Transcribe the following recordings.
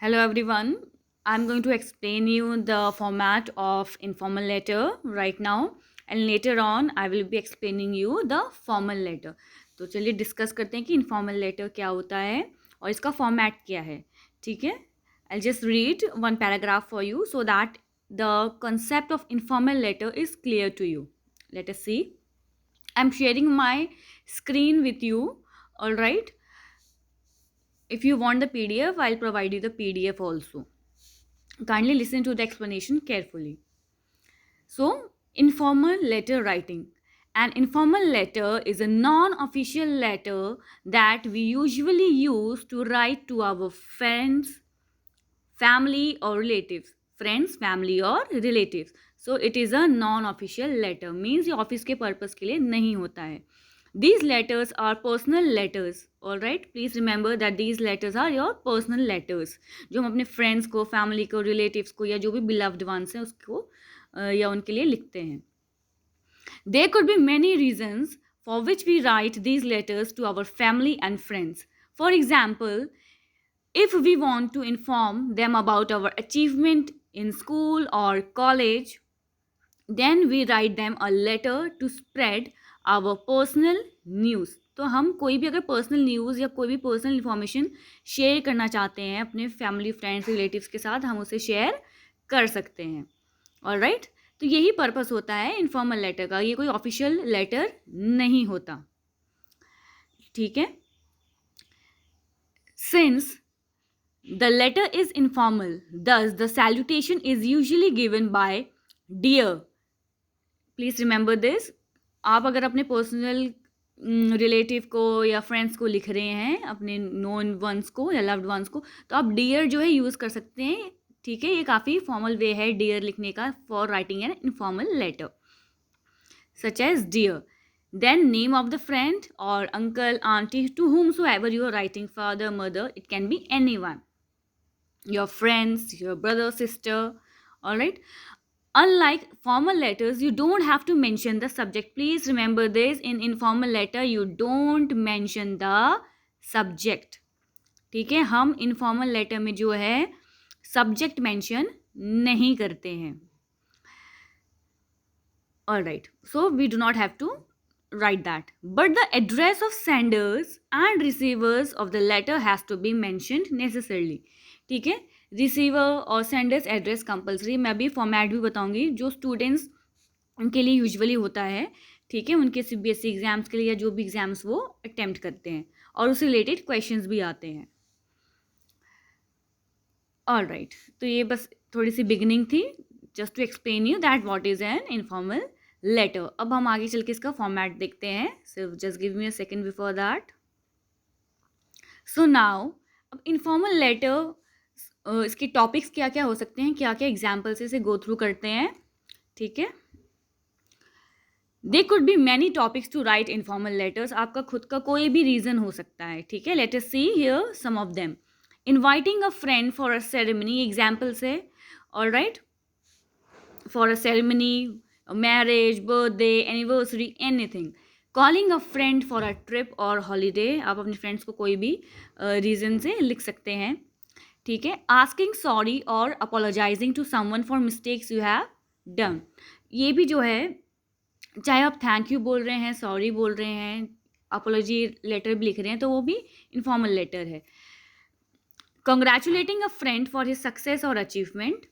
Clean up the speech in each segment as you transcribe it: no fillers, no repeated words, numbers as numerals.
Hello everyone. I'm going to explain you the format of informal letter right now and later on I will be explaining you the formal letter. तो चलिए discuss करते हैं कि informal letter क्या होता है और इसका format क्या है. ठीक है? I'll just read one paragraph for you so that the concept of informal letter is clear to you. Let us see. I'm sharing my screen with you. All right. If you want the PDF, I'll provide you the PDF also. Kindly listen to the explanation carefully. So, informal letter writing. An informal letter is a non-official letter that we usually use to write to our friends, family or relatives. Friends, family or relatives. So, it is a non-official letter. Means ये office के purpose के लिए नहीं होता है. These letters are personal letters. All right. Please remember that these letters are your personal letters. जो हम अपने friends को, family को, relatives को या जो भी beloved ones हैं उसको या उनके लिए लिखते हैं. There could be many reasons for which we write these letters to our family and friends. For example, if we want to inform them about our achievement in school or college, then we write them a letter to spread our personal news. तो हम कोई भी अगर personal news या कोई भी personal information share करना चाहते हैं अपने फैमिली फ्रेंड्स रिलेटिव्स के साथ, हम उसे शेयर कर सकते हैं. ऑलराइट. तो यही पर्पस होता है इनफॉर्मल लेटर का. ये कोई ऑफिशियल लेटर नहीं होता. ठीक है. Since the letter is informal, thus the salutation is usually given by dear. Please remember this. आप अगर अपने पर्सनल रिलेटिव को या फ्रेंड्स को लिख रहे हैं, अपने नोन वंस को या लव्ड वंस को, तो आप डियर जो है यूज़ कर सकते हैं. ठीक है. ये काफ़ी फॉर्मल वे है डियर लिखने का for writing an informal letter such as dear. Then name of the friend or uncle, auntie, to whomsoever you are writing, father, mother, it can be anyone. Your friends, your brother, sister. All right. Unlike formal letters, you don't have to mention the subject. Please remember this. In informal letter, you don't mention the subject. ठीक है. हम informal letter में जो है subject mention नहीं करते हैं. All right. So we do not have to write that. But the address of senders and receivers of the letter has to be mentioned necessarily. ठीक है. रिसीवर और सेंडर्स एड्रेस कंपलसरी. मैं अभी format भी बताऊंगी जो स्टूडेंट्स उनके लिए यूजुअली होता है. ठीक है. उनके CBSE एग्जाम्स के लिए या जो भी एग्जाम्स वो अटेम्प्ट करते हैं और उससे रिलेटेड क्वेश्चंस भी आते हैं. All right. तो ये बस थोड़ी सी बिगिनिंग थी just to explain you that what is an informal letter. अब हम आगे चल के इसका फॉर्मेट देखते हैं. So just give me a second before that. So now अब इनफॉर्मल लेटर इसके टॉपिक्स क्या क्या हो सकते हैं, क्या क्या एग्जाम्पल से इसे गो थ्रू करते हैं. ठीक है. They could be many topics to write informal letters. आपका खुद का कोई भी रीज़न हो सकता है. ठीक है. Let us see here some of them. Inviting a friend for a ceremony example से. All right. For a ceremony, marriage, birthday, anniversary, anything. Calling a friend for a trip or holiday. आप अपने friends को कोई भी reason से लिख सकते हैं. ठीक है. आस्किंग सॉरी और apologising to someone for mistakes you have done. ये भी जो है चाहे आप थैंक यू बोल रहे हैं, सॉरी बोल रहे हैं, अपोलॉजी लेटर भी लिख रहे हैं, तो वो भी इनफॉर्मल लेटर है. Congratulating a friend for his success और अचीवमेंट.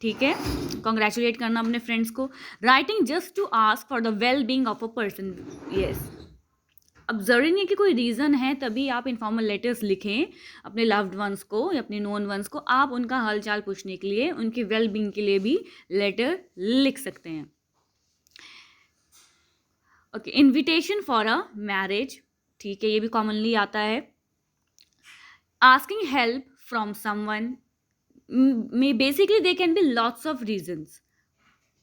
ठीक है. कॉन्ग्रेचुलेट करना अपने फ्रेंड्स को. Writing just to ask for the well being of a person. Yes. अब ज़रूरी नहीं कि कोई रीज़न है तभी आप इनफॉर्मल लेटर्स लिखें अपने लव्ड वंस को या अपने नोन वंस को. आप उनका हालचाल पूछने के लिए, उनके वेल बींग के लिए भी लेटर लिख सकते हैं. Okay. Invitation for a marriage. ठीक है. ये भी कॉमनली आता है. Asking help from someone. May basically they can be lots of reasons,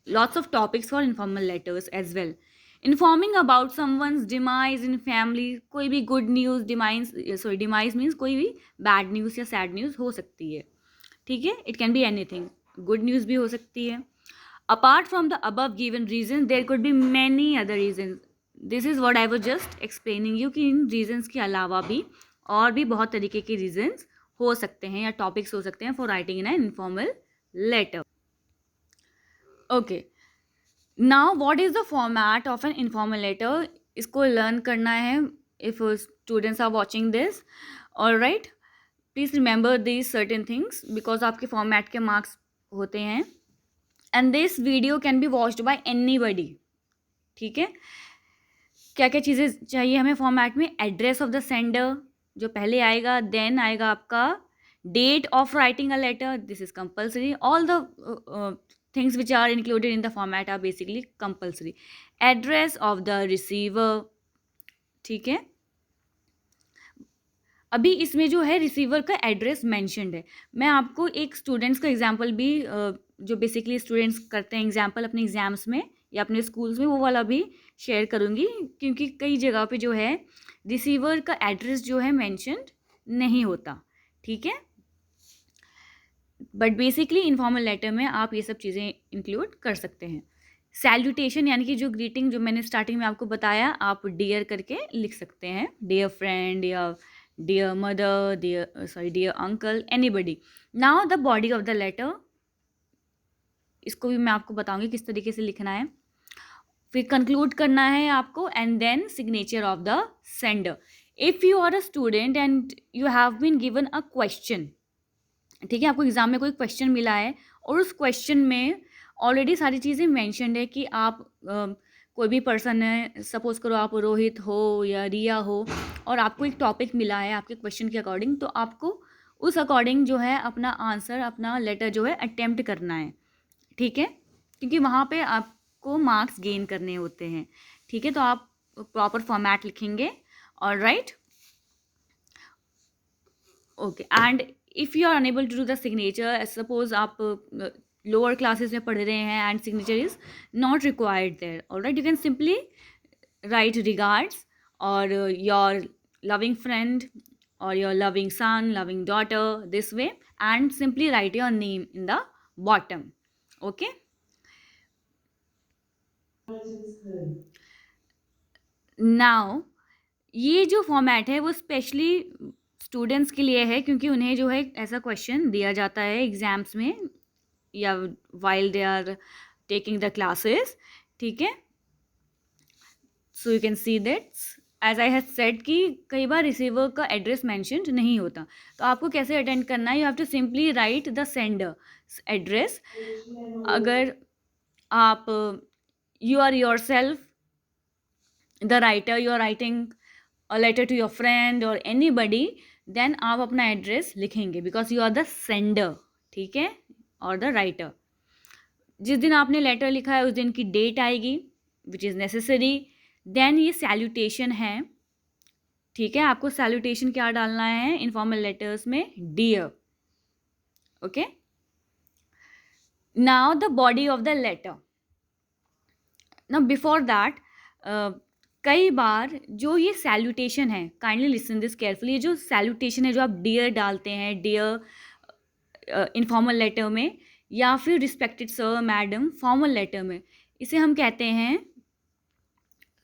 lots of topics for informal letters as well. Informing about someone's demise in family. कोई भी good news, demise means कोई भी bad news या sad news हो सकती है. ठीक है. It can be anything. Good news भी हो सकती है. Apart from the above given reason there could be many other reasons. This is what I was just explaining you कि इन रीजन्स के अलावा भी और भी बहुत तरीके के रीजन्स हो सकते हैं या टॉपिक्स हो सकते हैं for writing in an informal letter. Okay, now what is the format of an informal letter. इसको लर्न करना है if students are watching this. Alright, please remember these certain things because आपके फॉर्मेट के marks होते हैं. And this video can be watched by anybody. ठीक है, क्या क्या चीज़ें चाहिए हमें फॉर्मेट में. एड्रेस ऑफ द सेंडर जो पहले आएगा, देन आएगा आपका date of writing a letter, this is compulsory. All the things which are included in the format are basically compulsory. Address of the receiver. ठीक है, अभी इसमें जो है रिसीवर का एड्रेस मेंशन्ड है. मैं आपको एक स्टूडेंट्स का एग्जांपल भी जो बेसिकली स्टूडेंट्स करते हैं एग्जांपल अपने एग्जाम्स में या अपने स्कूल्स में, वो वाला भी शेयर करूँगी, क्योंकि कई जगह पे जो है रिसीवर का एड्रेस जो है मेंशन्ड नहीं होता. ठीक है, बट बेसिकली इनफॉर्मल लेटर में आप ये सब चीज़ें इंक्लूड कर सकते हैं. सैल्यूटेशन यानी कि जो ग्रीटिंग जो मैंने स्टार्टिंग में आपको बताया, आप डियर करके लिख सकते हैं, डियर फ्रेंड या dear mother, dear uncle, anybody. Now the body of the letter, इसको भी मैं आपको बताऊंगी किस तरीके से लिखना है. फिर कंक्लूड करना है आपको, and then signature of the sender. If you are a student and you have been given a question, ठीक है, आपको एग्जाम में कोई क्वेश्चन मिला है और उस क्वेश्चन में ऑलरेडी सारी चीज़ें मेंशन्ड है कि आप कोई भी पर्सन है, सपोज करो आप रोहित हो या रिया हो, और आपको एक टॉपिक मिला है आपके क्वेश्चन के अकॉर्डिंग, तो आपको उस अकॉर्डिंग जो है अपना आंसर, अपना लेटर जो है अटेम्प्ट करना है. ठीक है, क्योंकि वहाँ पे आपको मार्क्स गेन करने होते हैं. ठीक है, तो आप प्रॉपर फॉर्मेट लिखेंगे. Alright, okay. And if you are unable to do the signature, suppose आप लोअर क्लासेस में पढ़ रहे हैं and signature is not required there, alright, you can simply write regards और your loving friend or your loving son, loving daughter, this way, and simply write your name in the bottom. Okay, now ये जो format है वो specially students के लिए है, क्योंकि उन्हें जो है ऐसा क्वेश्चन दिया जाता है एग्जाम्स में या while they are taking the classes. ठीक है, so you can see that as I have said कि कई बार रिसीवर का एड्रेस मैंशनड नहीं होता, तो आपको कैसे अटेंड करना है. You have to simply write the sender address. अगर आप you are yourself the writer, you are writing a letter to your friend और एनी बडी, देन आप अपना एड्रेस लिखेंगे because you are the sender. ठीक है, और the writer. जिस दिन आपने लेटर लिखा है उस दिन की डेट आएगी विच इज़ नेसेसरी. देन ये सैल्यूटेशन है. ठीक है, आपको सैल्यूटेशन क्या डालना है इनफॉर्मल लेटर्स में, dear. Okay, now the body of the letter. Now before that, कई बार जो ये सैल्यूटेशन है, काइंडली लिसन दिस केयरफुली, ये जो सैल्यूटेशन है जो आप डियर डालते हैं, डियर इनफॉर्मल लेटर में या फिर respected sir madam formal letter में, इसे हम कहते हैं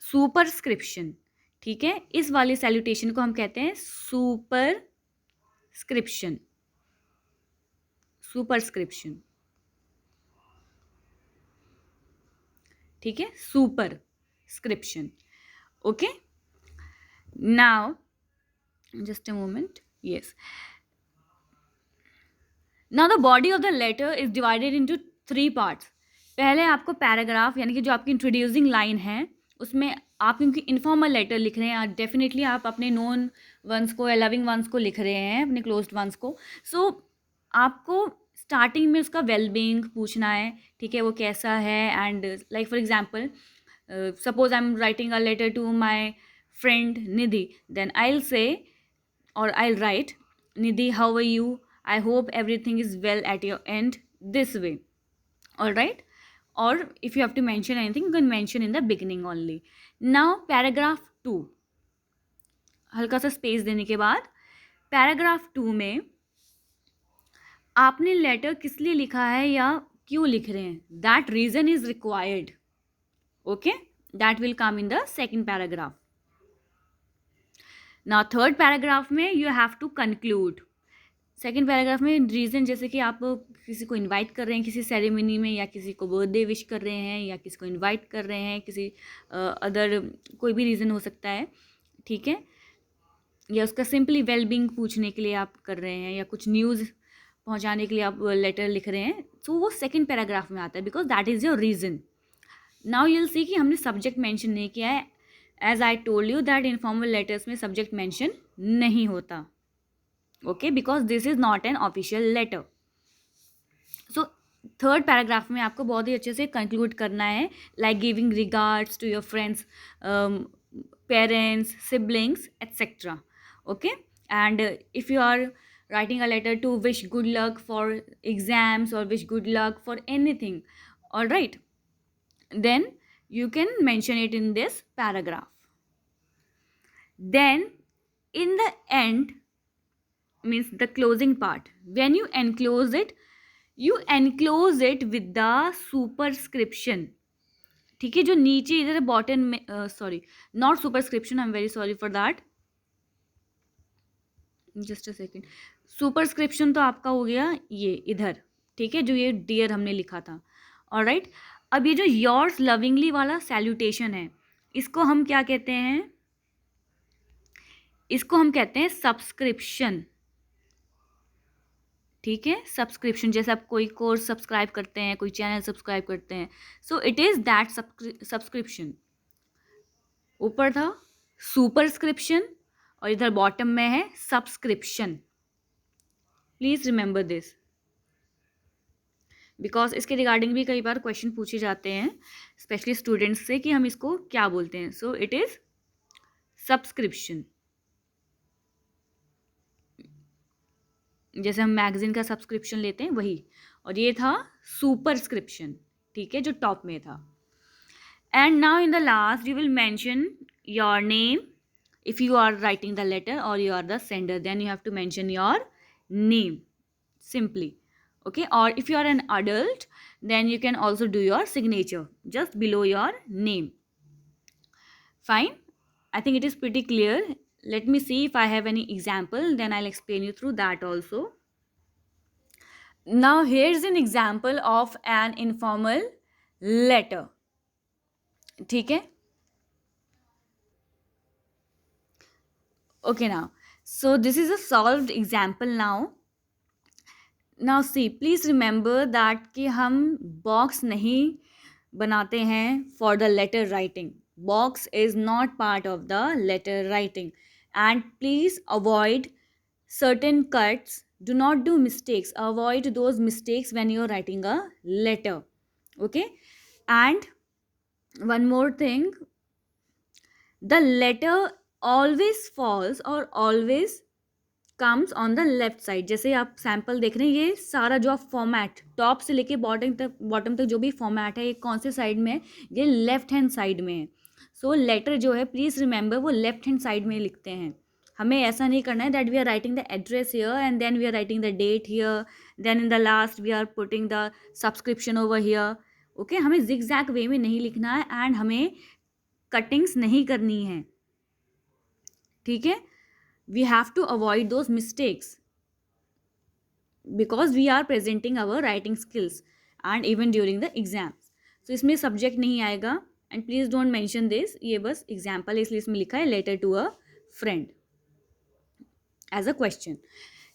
सुपरस्क्रिप्शन. ठीक है, इस वाले सैल्यूटेशन को हम कहते हैं सुपरस्क्रिप्शन. सुपरस्क्रिप्शन, ठीक है, superscription. Okay, now just a moment. Yes, now the body of the letter is divided into 3 parts. पहले आपको पैराग्राफ यानी कि जो आपकी इंट्रोड्यूसिंग लाइन है उसमें आप क्योंकि इनफॉर्मल लेटर लिख रहे हैं, डेफिनेटली आप अपने नोन वंस को या लविंग वंस को लिख रहे हैं, अपने क्लोज्ड वंस को. सो आपको स्टार्टिंग में उसका वेलबींग पूछना है. ठीक है, वो कैसा है. And like for example, suppose I am writing a letter to my friend Nidhi, then I will say or I will write, Nidhi how are you, I hope everything is well at your end, this way. All right, or if you have to mention anything you can mention in the beginning only. Now paragraph 2, हल्का सा space देने के बाद paragraph 2 में आपने letter किस लिए लिखा है या क्यों लिख रहे हैं, that reason is required. Okay, that will come in the second paragraph. Now third paragraph में you have to conclude. Second paragraph में रीज़न, जैसे कि आप किसी को इनवाइट कर रहे हैं किसी सेरेमनी में, या किसी को बर्थडे विश कर रहे हैं, या किसी को इनवाइट कर रहे हैं किसी अदर, कोई भी रीज़न हो सकता है, ठीक है, या उसका सिंपली वेलबींग पूछने के लिए आप कर रहे हैं, या कुछ न्यूज़ पहुंचाने के लिए आप लेटर लिख रहे हैं, तो वो सेकंड पैराग्राफ में आता है, because that is your reason. Now you'll see कि हमने सब्जेक्ट मेंशन नहीं किया है. As I told you that informal letters में सब्जेक्ट मेंशन नहीं होता, okay, because this is not an official letter. So third paragraph में आपको बहुत ही अच्छे से कंक्लूड करना है, like giving regards to your friends, parents, siblings, etcetera. Okay, and if you are writing a letter to wish good luck for exams or wish good luck for anything, all right, then you can mention it in this paragraph. Then in the end, means the closing part, when you enclose it, you enclose it with the superscription. ठीक है, जो नीचे इधर bottom में, sorry not superscription, I am very sorry for that, just a second. Superscription तो आपका हो गया ये इधर, ठीक है, जो ये डियर हमने लिखा था. ऑलराइट, अब ये जो योर्स लविंगली वाला सैल्यूटेशन है, इसको हम क्या कहते हैं? इसको हम कहते हैं सब्सक्रिप्शन. ठीक है, सब्सक्रिप्शन, जैसे आप कोई कोर्स सब्सक्राइब करते हैं, कोई चैनल सब्सक्राइब करते हैं, so it is that subscription. ऊपर था सुपरस्क्रिप्शन और इधर बॉटम में है subscription. Please remember this, because इसके रिगार्डिंग भी कई बार क्वेश्चन पूछे जाते हैं स्पेशली स्टूडेंट्स से कि हम इसको क्या बोलते हैं. So it is subscription. जैसे हम मैगजीन का सब्सक्रिप्शन लेते हैं वही, और ये था सुपरस्क्रिप्शन, ठीक है, जो टॉप में था. And now in the last you will mention your name. If you are writing the letter or you are the sender, then you have to mention your name simply, okay, or if you are an adult then you can also do your signature just below your name. Fine, I think it is pretty clear. Let me see if I have any example, then I'll explain you through that also. Now here's an example of an informal letter. ठीक है, okay, now so this is a solved example. Now see, please remember that कि हम box नहीं बनाते हैं for the letter writing. Box is not part of the letter writing, and please avoid certain cuts. Do not do mistakes. Avoid those mistakes when you are writing a letter, okay? And one more thing, the letter always falls or always comes on the left side. जैसे आप sample देख रहे हैं, ये सारा जो आप format top से लेके बॉटम तक जो भी फॉर्मेट है, ये कौन से साइड में है? ये लेफ्ट हैंड साइड में है. सो लेटर जो है, प्लीज़ रिमेंबर, वो लेफ्ट हैंड साइड में लिखते हैं. हमें ऐसा नहीं करना है that we are writing the address here and then we are writing the date here, then in the last we are putting the subscription over here. Okay, हमें जिगजैग वे में नहीं लिखना है एंड हमें कटिंग्स नहीं करनी है, ठीक है. We have to avoid those mistakes because we are presenting our writing skills and even during the exams. So इसमें subject नहीं आएगा and please don't mention this. ये बस example है, इसलिए इसमें लिखा है letter to a friend as a question.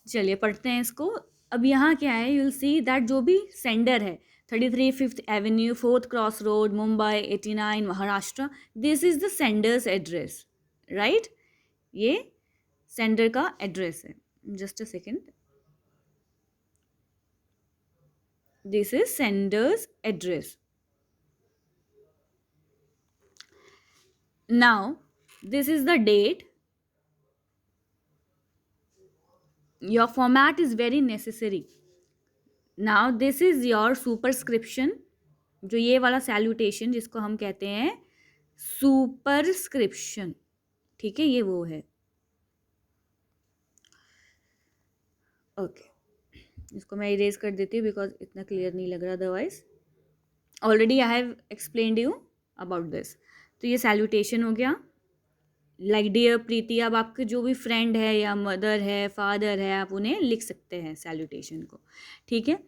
चलिए पढ़ते हैं इसको. अब यहाँ क्या है, you'll see that जो भी sender है, 33 5th Avenue, 4th Cross Road, Mumbai, 89, Maharashtra, this is the sender's address, right? ये सेंडर का एड्रेस है. Just a second, this is sender's address. Now this is the date. Your format is very necessary. Now this is your superscription, जो ये वाला salutation जिसको हम कहते हैं सुपरस्क्रिप्शन, ठीक है, ये वो है. ओके, इसको मैं इरेज कर देती हूँ बिकॉज इतना क्लियर नहीं लग रहा otherwise. Already I have explained you about this. तो ये सैल्यूटेशन हो गया, लाइक डियर प्रीति, अब आपके जो भी फ्रेंड है या मदर है, फादर है, आप उन्हें लिख सकते हैं सैल्यूटेशन को, ठीक है।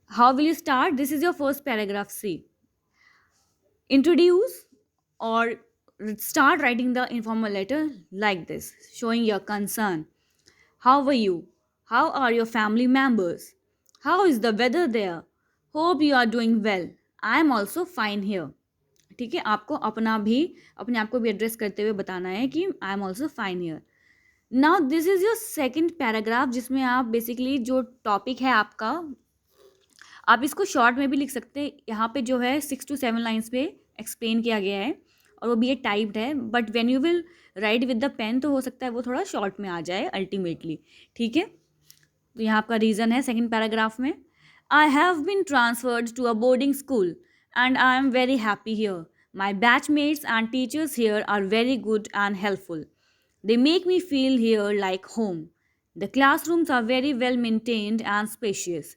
How will you start? This is your first paragraph, see, introduce or start writing the informal letter like this, showing your concern. How are you? How are your family members? How is the weather there? Hope you are doing well. I am also fine here. ठीक है, आपको अपने आप को भी address करते हुए बताना है कि I am also fine here. Now this is your second paragraph, जिसमें आप बेसिकली जो टॉपिक है आपका, आप इसको शॉर्ट में भी लिख सकते हैं। यहाँ पे जो है 6 to 7 लाइन्स पे एक्सप्लेन किया गया है और वो भी ये टाइप्ड है, but when you will write with the pen तो हो सकता है वो थोड़ा शॉर्ट में आ जाए अल्टीमेटली, ठीक है। तो यहाँ आपका रीज़न है सेकंड पैराग्राफ में, I have been transferred to a boarding school and I am very happy here, my batchmates and teachers here are very good and helpful, they make me feel here like home. The classrooms are very well maintained and spacious.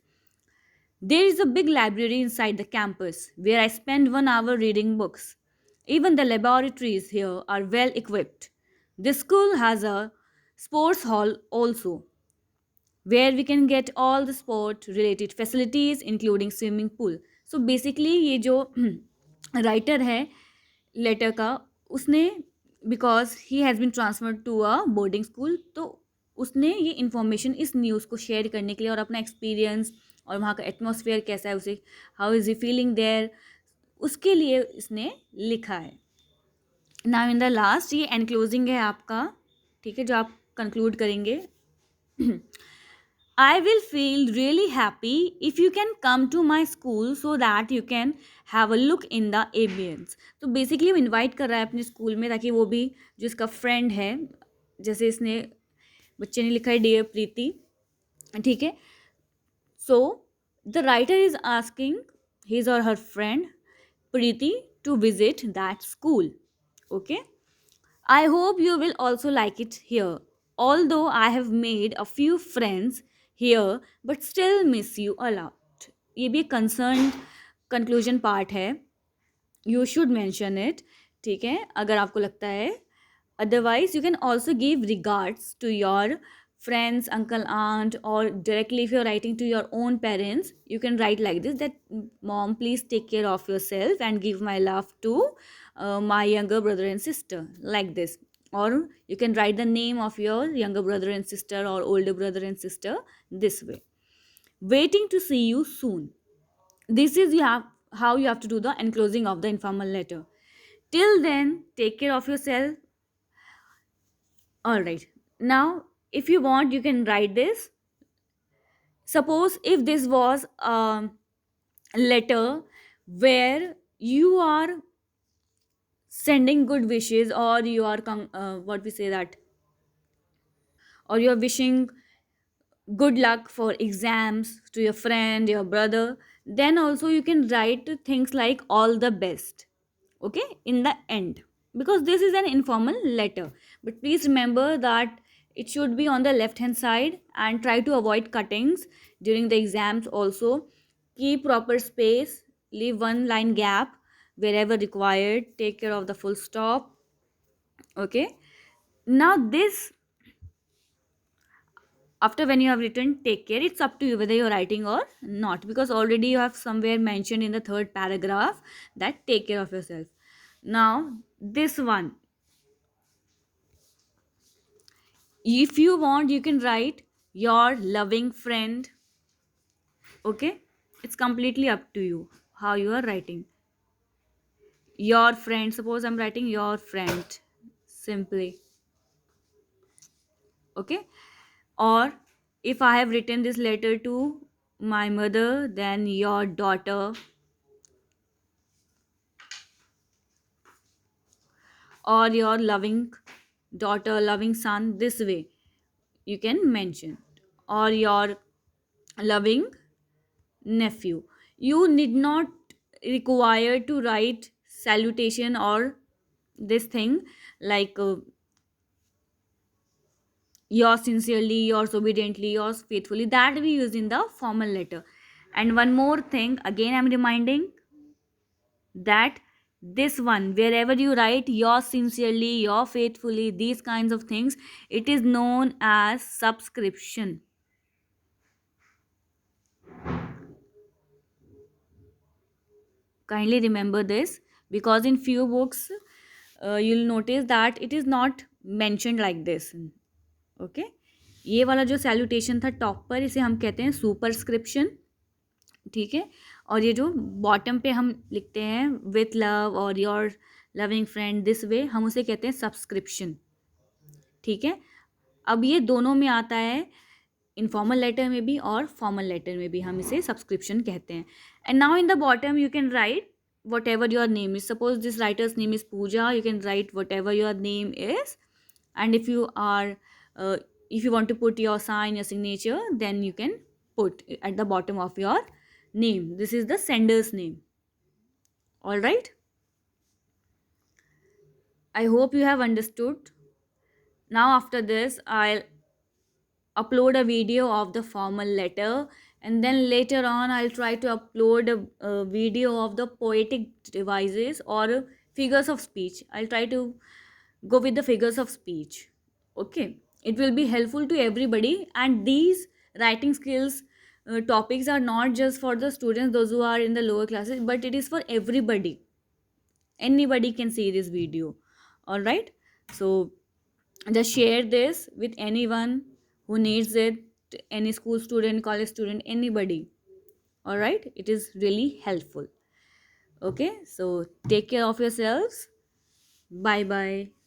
There is a big library inside the campus where I spend 1 hour reading books. Even the laboratories here are well equipped. The school has a sports hall also, where we can get all the sport related facilities including swimming pool. So basically ये जो writer है letter का, उसने because he has been transferred to a boarding school, तो उसने ये information इस news को शेयर करने के लिए और अपना एक्सपीरियंस और वहाँ का एटमॉस्फेयर कैसा है, उसे how is he feeling there, उसके लिए इसने लिखा है। नाउ इन द लास्ट ये एनक्लोजिंग है आपका, ठीक है, जो आप कंक्लूड करेंगे। I will feel really happy if you can come to my school so that you can have a look in the ambience. तो बेसिकली वो इनवाइट कर रहा है अपने स्कूल में ताकि वो भी, जो इसका फ्रेंड है, जैसे इसने बच्चे ने लिखा है डियर प्रीति, ठीक है। So the writer is asking his or her friend Preeti to visit that school, okay. I hope you will also like it here. Although I have made a few friends here, but still miss you a lot. ये भी एक concerned conclusion part है. You should mention it. ठीक है, अगर आपको लगता है. Otherwise, you can also give regards to your friends, uncle, aunt, or directly if you're writing to your own parents, you can write like this, that mom, please take care of yourself and give my love to my younger brother and sister, like this. Or you can write the name of your younger brother and sister or older brother and sister this way. Waiting to see you soon. This is how you have to do the enclosing of the informal letter. Till then, take care of yourself. All right. Now, if you want, you can write this. Suppose if this was a letter where you are sending good wishes, or you are what we say that, or you are wishing good luck for exams to your friend, your brother, then also you can write things like all the best, okay, in the end, because this is an informal letter. But please remember that it should be on the left hand side, and try to avoid cuttings during the exams also. Keep proper space, leave one line gap wherever required, take care of the full stop, okay. Now this, after when you have written take care, it's up to you whether you're writing or not, because already you have somewhere mentioned in the third paragraph that take care of yourself. Now this one, if you want, you can write your loving friend, okay. It's completely up to you how you are writing. Your friend, suppose I'm writing your friend simply, okay. Or if I have written this letter to my mother, then your daughter, or your loving daughter, loving son, this way you can mention, or your loving nephew. You need not require to write salutation or this thing like yours sincerely, yours obediently, yours faithfully, that we use in the formal letter. And one more thing, again I'm reminding that this one, wherever you write yours sincerely, your faithfully, these kinds of things, it is known as subscription. Kindly remember this, because in few books you'll notice that it is not mentioned like this. Okay, ये वाला जो salutation था top पर, इसे हम कहते हैं superscription, ठीक है। और ये जो बॉटम पे हम लिखते हैं विथ लव और your loving friend this way, हम उसे कहते हैं सब्सक्रिप्शन, ठीक है। अब ये दोनों में आता है, इनफॉर्मल लेटर में भी और फॉर्मल लेटर में भी हम इसे सब्सक्रिप्शन कहते हैं। And now in the bottom you can write whatever your name is, suppose this writer's name is Pooja, you can write whatever your name is. And if you are if you want to put your sign, your signature, then you can put at the bottom of your name, this is the sender's name. All right, I hope you have understood. Now after this I'll upload a video of the formal letter, and then later on I'll try to upload a video of the poetic devices or figures of speech. I'll try to go with the figures of speech. Okay, it will be helpful to everybody, and these writing skills topics are not just for the students, those who are in the lower classes, but it is for everybody. Anybody can see this video. All right, so just share this with anyone who needs it, any school student, college student, anybody. All right, it is really helpful. Okay, so take care of yourselves. Bye bye.